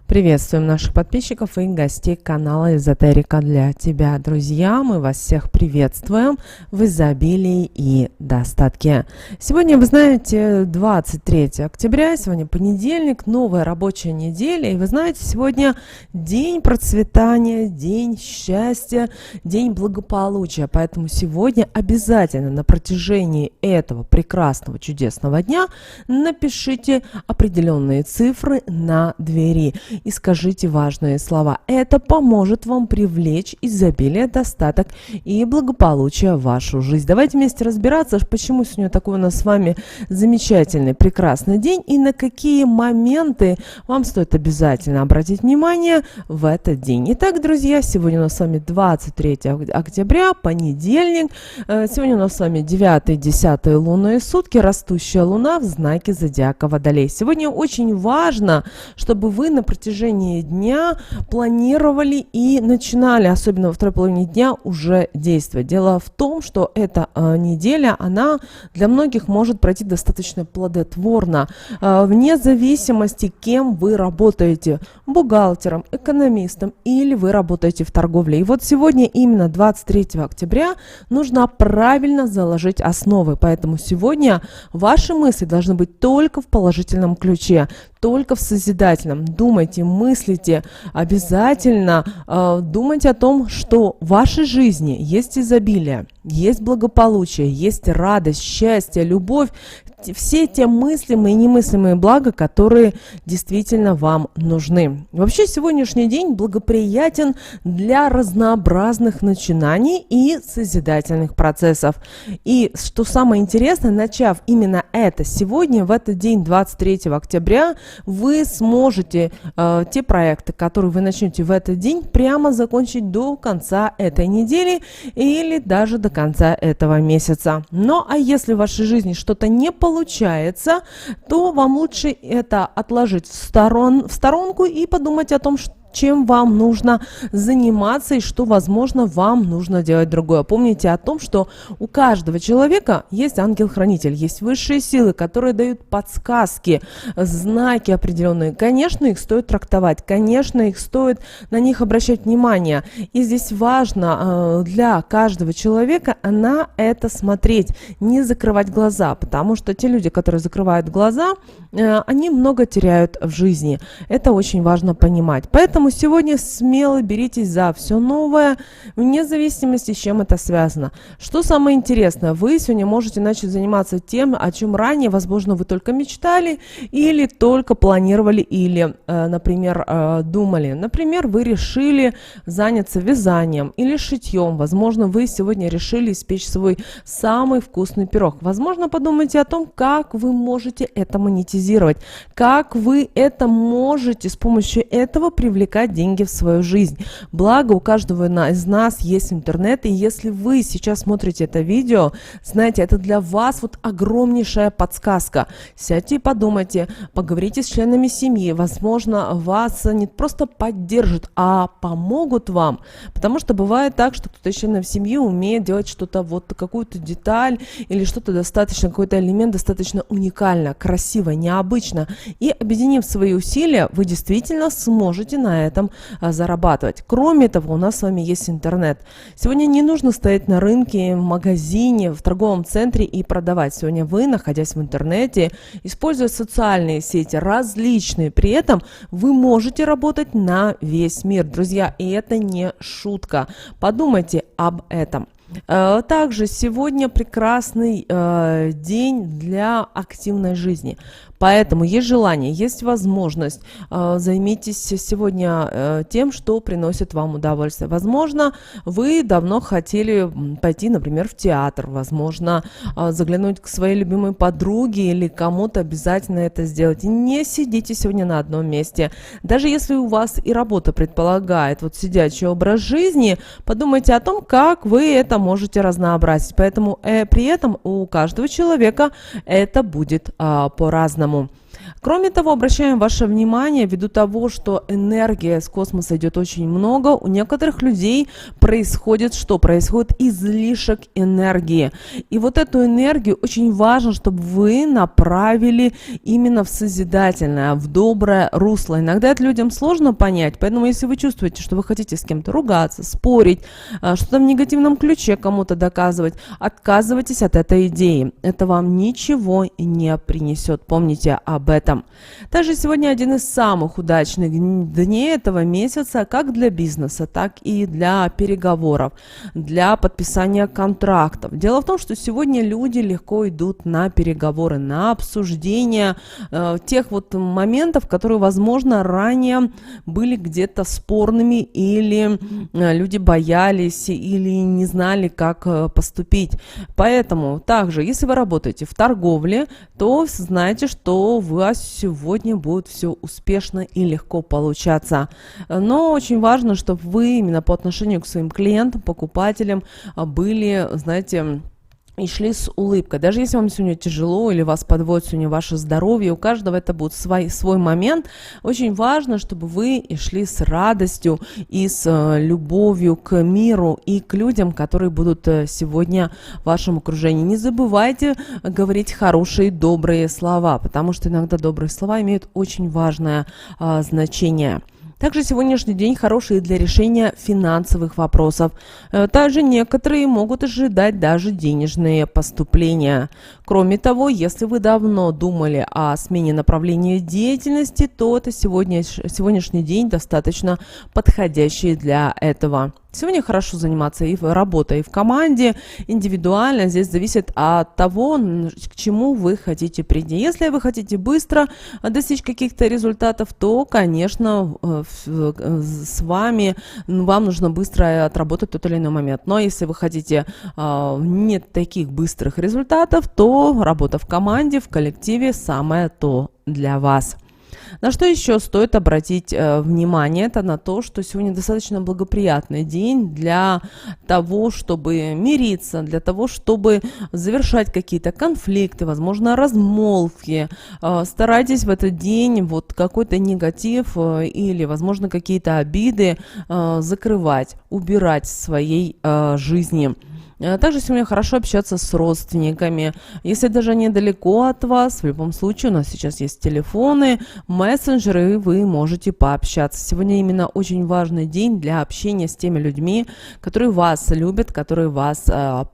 Приветствуем наших подписчиков и гостей канала Эзотерика для тебя, друзья. Мы вас всех приветствуем в изобилии и достатке. Сегодня, вы знаете, 23 октября, сегодня понедельник, новая рабочая неделя. И вы знаете, сегодня день процветания, день счастья, день благополучия. Поэтому сегодня обязательно на протяжении этого прекрасного, чудесного дня напишите определенные цифры на двери. И скажите важные слова. Это поможет вам привлечь изобилие, достаток и благополучие в вашу жизнь. Давайте вместе разбираться, почему сегодня такой у нас с вами замечательный, прекрасный день и на какие моменты вам стоит обязательно обратить внимание в этот день. Итак, друзья, сегодня у нас с вами 23 октября, понедельник. Сегодня у нас с вами 9-10 лунные сутки, растущая луна в знаке зодиака Водолей. Сегодня очень важно, чтобы вы на протяжении дня планировали и начинали, особенно во второй половине дня, уже действовать. Дело в том, что эта неделя, она для многих может пройти достаточно плодотворно, вне зависимости, кем вы работаете, бухгалтером, экономистом или вы работаете в торговле. И вот сегодня, именно 23 октября, нужно правильно заложить основы, поэтому сегодня ваши мысли должны быть только в положительном ключе, только в созидательном. Думайте, мыслите, обязательно думайте о том, что в вашей жизни есть изобилие, есть благополучие, есть радость, счастье, любовь, все те мыслимые и немыслимые блага, которые действительно вам нужны. Вообще сегодняшний день благоприятен для разнообразных начинаний и созидательных процессов. И что самое интересное, начав именно это сегодня, в этот день, 23 октября, вы сможете те проекты, которые вы начнете в этот день, прямо закончить до конца этой недели или даже до конца этого месяца. Ну а если в вашей жизни что-то не получается, то вам лучше это отложить в сторонку и подумать о том, чем вам нужно заниматься и что, возможно, вам нужно делать другое. Помните о том, что у каждого человека есть ангел-хранитель, есть высшие силы, которые дают подсказки, знаки определенные. Конечно, их стоит трактовать, конечно, их стоит на них обращать внимание. И здесь важно для каждого человека на это смотреть, не закрывать глаза, потому что те люди, которые закрывают глаза, они много теряют в жизни. Это очень важно понимать. Поэтому сегодня смело беритесь за все новое, вне зависимости, с чем это связано. Что самое интересное, вы сегодня можете начать заниматься тем, о чем ранее, возможно, вы только мечтали или только планировали, или, например, думали. Например, вы решили заняться вязанием или шитьем. Возможно, вы сегодня решили испечь свой самый вкусный пирог. Возможно, подумайте о том, как вы можете это монетизировать, как вы это можете с помощью этого привлекать деньги в свою жизнь. Благо, у каждого из нас есть интернет, и если вы сейчас смотрите это видео, знаете, это для вас вот огромнейшая подсказка. Сядьте и подумайте, поговорите с членами семьи, возможно, вас не просто поддержат, а помогут вам, потому что бывает так, что кто-то из членов семьи умеет делать что-то, вот какую-то деталь или что-то достаточно, какой-то элемент достаточно уникально, красиво, необычно, и объединив свои усилия, вы действительно сможете на этом зарабатывать. Кроме того, у нас с вами есть интернет. Сегодня не нужно стоять на рынке, в магазине, в торговом центре и продавать. Сегодня вы, находясь в интернете, используя социальные сети различные, при этом вы можете работать на весь мир, друзья, и это не шутка. Подумайте об этом. Также сегодня прекрасный день для активной жизни. Поэтому есть желание, есть возможность, займитесь сегодня тем, что приносит вам удовольствие. Возможно, вы давно хотели пойти, например, в театр, возможно, заглянуть к своей любимой подруге или кому-то обязательно это сделать. И не сидите сегодня на одном месте. Даже если у вас и работа предполагает вот сидячий образ жизни, подумайте о том, как вы это можете разнообразить. Поэтому при этом у каждого человека это будет по-разному. Кроме того, обращаем ваше внимание, ввиду того, что энергия с космоса идет очень много, у некоторых людей происходит что? Происходит излишек энергии. И вот эту энергию очень важно, чтобы вы направили именно в созидательное, в доброе русло. Иногда это людям сложно понять, поэтому если вы чувствуете, что вы хотите с кем-то ругаться, спорить, что-то в негативном ключе кому-то доказывать, отказывайтесь от этой идеи. Это вам ничего не принесет. Помните об этом. Также сегодня один из самых удачных дней этого месяца, как для бизнеса, так и для переговоров, для подписания контрактов. Дело в том, что сегодня люди легко идут на переговоры, на обсуждение тех вот моментов, которые, возможно, ранее были где-то спорными, или люди боялись, или не знали, как поступить. Поэтому также, если вы работаете в торговле, то знайте, что у вас сегодня будет все успешно и легко получаться. Но очень важно, чтобы вы именно по отношению к своим клиентам, покупателям были, знаете, и шли с улыбкой. Даже если вам сегодня тяжело или вас подводит сегодня ваше здоровье, у каждого это будет свой момент. Очень важно, чтобы вы и шли с радостью и с любовью к миру и к людям, которые будут сегодня в вашем окружении. Не забывайте говорить хорошие, добрые слова, потому что иногда добрые слова имеют очень важное значение. Также сегодняшний день хороший для решения финансовых вопросов. Также некоторые могут ожидать даже денежные поступления. Кроме того, если вы давно думали о смене направления деятельности, то это сегодняшний день достаточно подходящий для этого. Сегодня хорошо заниматься и работой, и в команде, индивидуально. Здесь зависит от того, к чему вы хотите прийти. Если вы хотите быстро достичь каких-то результатов, то, конечно, с вами вам нужно быстро отработать тот или иной момент. Но если вы хотите нет таких быстрых результатов, то работа в команде, в коллективе самое то для вас. На что еще стоит обратить внимание, это на то, что сегодня достаточно благоприятный день для того, чтобы мириться, для того, чтобы завершать какие-то конфликты, возможно, размолвки. Старайтесь в этот день вот какой-то негатив или, возможно, какие-то обиды закрывать, убирать в своей жизни. Также сегодня хорошо общаться с родственниками. Если даже они далеко от вас, в любом случае у нас сейчас есть телефоны, мессенджеры, и вы можете пообщаться. Сегодня именно очень важный день для общения с теми людьми, которые вас любят, которые вас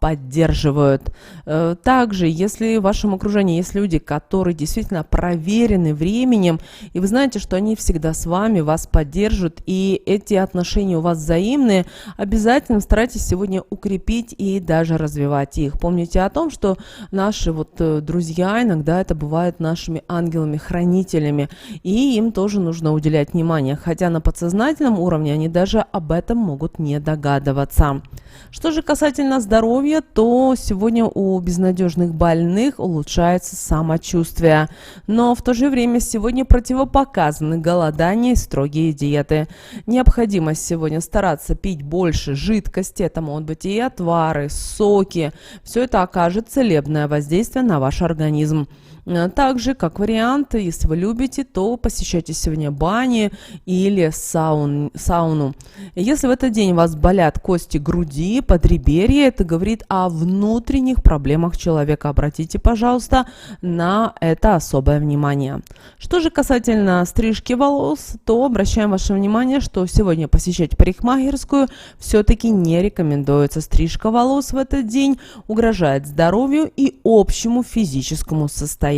поддерживают. Также, если в вашем окружении есть люди, которые действительно проверены временем, и вы знаете, что они всегда с вами, вас поддержат, и эти отношения у вас взаимные, обязательно старайтесь сегодня укрепить и даже развивать их. Помните о том, что наши друзья иногда это бывают нашими ангелами-хранителями, и им тоже нужно уделять внимание, хотя на подсознательном уровне они даже об этом могут не догадываться. Что же касательно здоровья, то сегодня у безнадежных больных улучшается самочувствие, но в то же время сегодня противопоказаны голодание и строгие диеты. Необходимо сегодня стараться пить больше жидкости, это могут быть и отвары, соки. Все это окажет целебное воздействие на ваш организм. Также, как вариант, если вы любите, то посещайте сегодня бани или сауну. Если в этот день у вас болят кости груди, подреберья, это говорит о внутренних проблемах человека. Обратите, пожалуйста, на это особое внимание. Что же касательно стрижки волос, то обращаем ваше внимание, что сегодня посещать парикмахерскую все-таки не рекомендуется. Стрижка волос в этот день угрожает здоровью и общему физическому состоянию.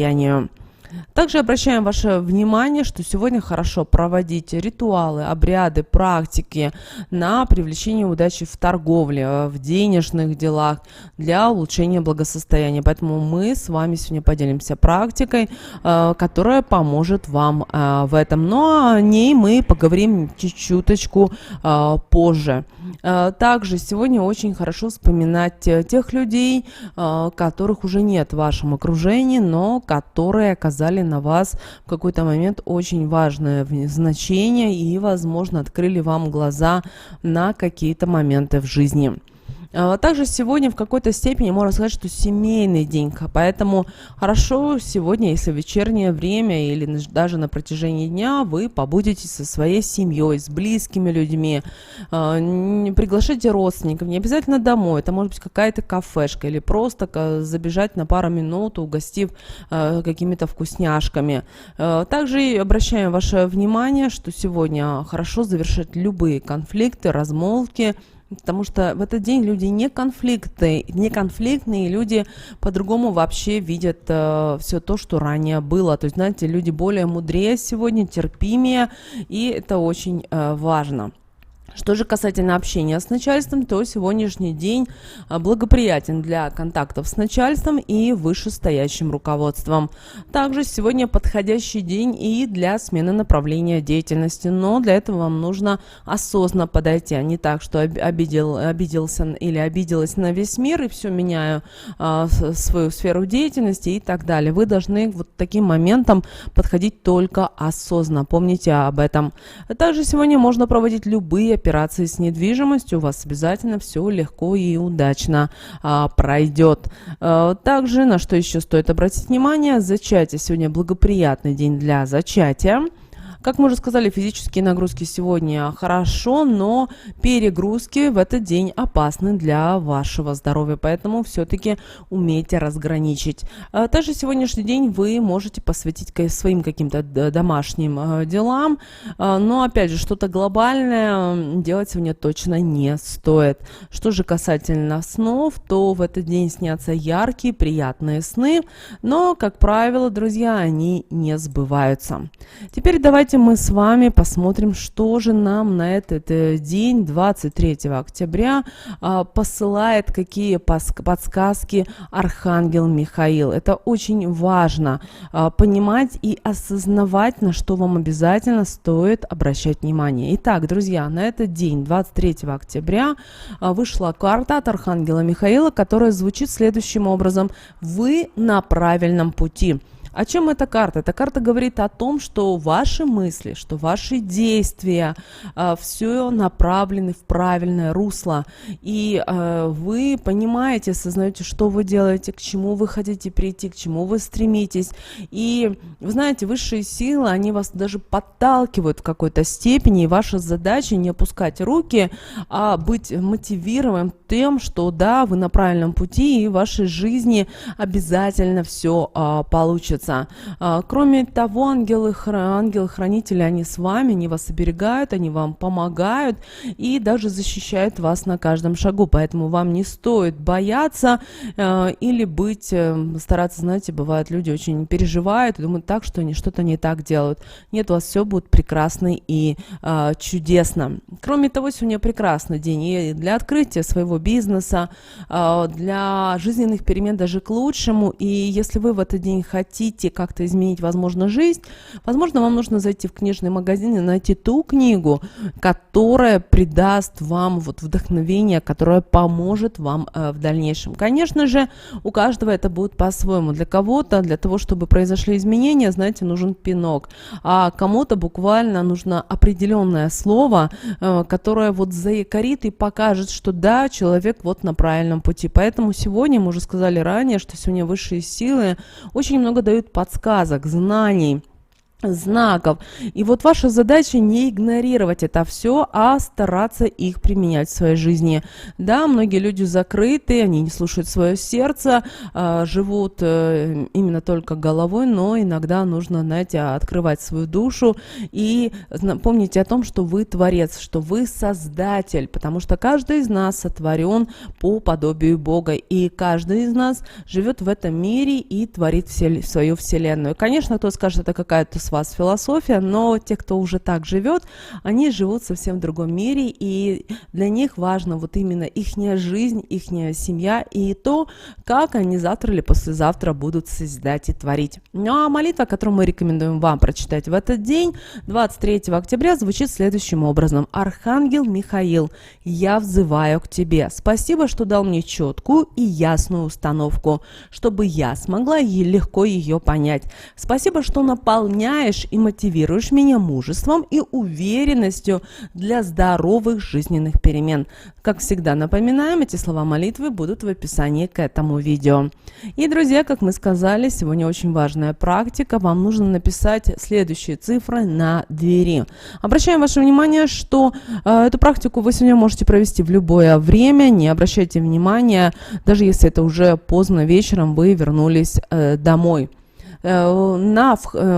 Также обращаем ваше внимание, что сегодня хорошо проводить ритуалы, обряды, практики на привлечение удачи в торговле, в денежных делах для улучшения благосостояния. Поэтому мы с вами сегодня поделимся практикой, которая поможет вам в этом. Но о ней мы поговорим чуточку позже. Также сегодня очень хорошо вспоминать тех людей, которых уже нет в вашем окружении, но которые оказали на вас в какой-то момент очень важное значение и, возможно, открыли вам глаза на какие-то моменты в жизни. Также сегодня в какой-то степени можно сказать, что семейный день, поэтому хорошо сегодня, если в вечернее время или даже на протяжении дня вы побудете со своей семьей, с близкими людьми, приглашайте родственников, не обязательно домой, это может быть какая-то кафешка или просто забежать на пару минут, угостив какими-то вкусняшками. Также обращаем ваше внимание, что сегодня хорошо завершить любые конфликты, размолвки, потому что в этот день люди не конфликтные, люди по-другому вообще видят все то, что ранее было. То есть, знаете, люди более мудрее сегодня, терпимее, и это очень важно. Что же касательно общения с начальством, то сегодняшний день благоприятен для контактов с начальством и вышестоящим руководством. Также сегодня подходящий день и для смены направления деятельности, но для этого вам нужно осознанно подойти, а не так, что обиделся или обиделась на весь мир и все, меняю свою сферу деятельности и так далее. Вы должны вот таким моментом подходить только осознанно, помните об этом. Также сегодня можно проводить любые операции с недвижимостью, у вас обязательно все легко и удачно пройдет. Также, на что еще стоит обратить внимание, зачатие. Сегодня благоприятный день для зачатия. Как мы уже сказали, физические нагрузки сегодня хорошо, но перегрузки в этот день опасны для вашего здоровья, поэтому все-таки умейте разграничить. Также сегодняшний день вы можете посвятить своим каким-то домашним делам, но опять же, что-то глобальное делать сегодня точно не стоит. Что же касательно снов, то в этот день снятся яркие, приятные сны, но, как правило, друзья, они не сбываются. Теперь давайте мы с вами посмотрим, что же нам на этот день, 23 октября, посылает, какие подсказки Архангел Михаил. Это очень важно понимать и осознавать, на что вам обязательно стоит обращать внимание. Итак, друзья, на этот день, 23 октября, вышла карта от Архангела Михаила, которая звучит следующим образом: «Вы на правильном пути». О чем эта карта? Эта карта говорит о том, что ваши мысли, что ваши действия, все направлены в правильное русло. И вы понимаете, осознаете, что вы делаете, к чему вы хотите прийти, к чему вы стремитесь. И вы знаете, высшие силы, они вас даже подталкивают в какой-то степени. И ваша задача не опускать руки, а быть мотивированным тем, что да, вы на правильном пути, и в вашей жизни обязательно все получится. Кроме того, ангелы-хранители, они с вами, они вас оберегают, они вам помогают и даже защищают вас на каждом шагу. Поэтому вам не стоит бояться или стараться, знаете, бывают люди очень переживают и думают так, что они что-то не так делают. Нет, у вас все будет прекрасно и чудесно. Кроме того, сегодня прекрасный день и для открытия своего бизнеса, для жизненных перемен даже к лучшему. И если вы в этот день хотите как-то изменить, возможно, жизнь, возможно, вам нужно зайти в книжный магазин и найти ту книгу, которая придаст вам вот вдохновение, которое поможет вам в дальнейшем. Конечно же, у каждого это будет по-своему. Для кого-то, для того, чтобы произошли изменения, знаете, нужен пинок, а кому-то буквально нужно определенное слово, которое вот заякорит и покажет, что да, человек вот на правильном пути. Поэтому сегодня, мы уже сказали ранее, что сегодня высшие силы очень много дают подсказок, знаний, знаков. И вот ваша задача не игнорировать это все, а стараться их применять в своей жизни. Да, многие люди закрыты, они не слушают свое сердце, живут именно только головой, но иногда нужно, знаете, открывать свою душу и помните о том, что вы творец, что вы создатель, потому что каждый из нас сотворен по подобию Бога, и каждый из нас живет в этом мире и творит свою вселенную. Конечно, кто скажет, это какая-то с вас философия, но те, кто уже так живет, они живут совсем в другом мире, и для них важно вот именно ихняя жизнь, ихняя семья и то, как они завтра или послезавтра будут созидать и творить. Ну а молитва, которую мы рекомендуем вам прочитать в этот день, 23 октября, звучит следующим образом: Архангел Михаил, я взываю к тебе. Спасибо, что дал мне четкую и ясную установку, чтобы я смогла легко ее понять. Спасибо, что наполняешь наполняешь и мотивируешь меня мужеством и уверенностью для здоровых жизненных перемен. Как всегда напоминаем, эти слова молитвы будут в описании к этому видео. И, друзья, как мы сказали, сегодня очень важная практика. Вам нужно написать следующие цифры на двери. Обращаем ваше внимание, что эту практику вы сегодня можете провести в любое время. Не обращайте внимания, даже если это уже поздно вечером, вы вернулись домой. На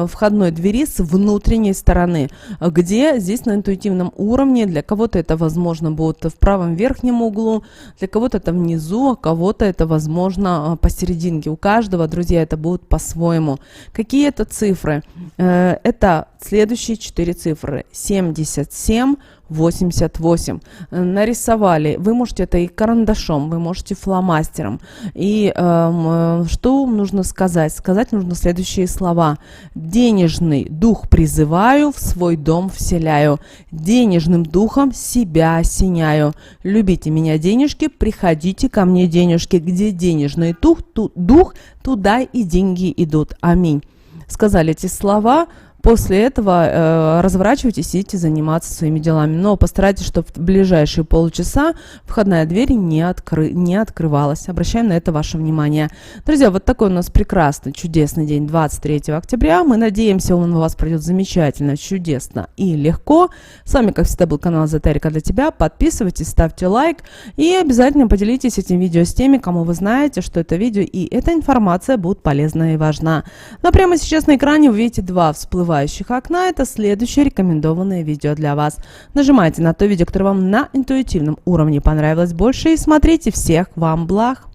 входной двери с внутренней стороны, где здесь на интуитивном уровне, для кого-то это возможно будет в правом верхнем углу, для кого-то это внизу, а кого-то это возможно посерединке. У каждого, друзья, это будет по-своему. Какие это цифры? Это следующие 4 цифры: 77, 88. Нарисовали. Вы можете это и карандашом, вы можете фломастером. И что нужно сказать? Сказать нужно следующие слова. Денежный дух призываю, в свой дом вселяю. Денежным духом себя осеняю. Любите меня, денежки, приходите ко мне, денежки. Где денежный дух, туда и деньги идут. Аминь. Сказали эти слова. После этого разворачивайтесь и идите заниматься своими делами. Но постарайтесь, чтобы в ближайшие полчаса входная дверь не открывалась. Обращаем на это ваше внимание. Друзья, вот такой у нас прекрасный, чудесный день, 23 октября. Мы надеемся, он у вас пройдет замечательно, чудесно и легко. С вами, как всегда, был канал Эзотерика для тебя. Подписывайтесь, ставьте лайк и обязательно поделитесь этим видео с теми, кому вы знаете, что это видео и эта информация будет полезна и важна. Но прямо сейчас на экране вы видите 2 всплывающих окна. Это следующее рекомендованное видео для вас. Нажимайте на то видео, которое вам на интуитивном уровне понравилось больше, и смотрите. Всех вам благ!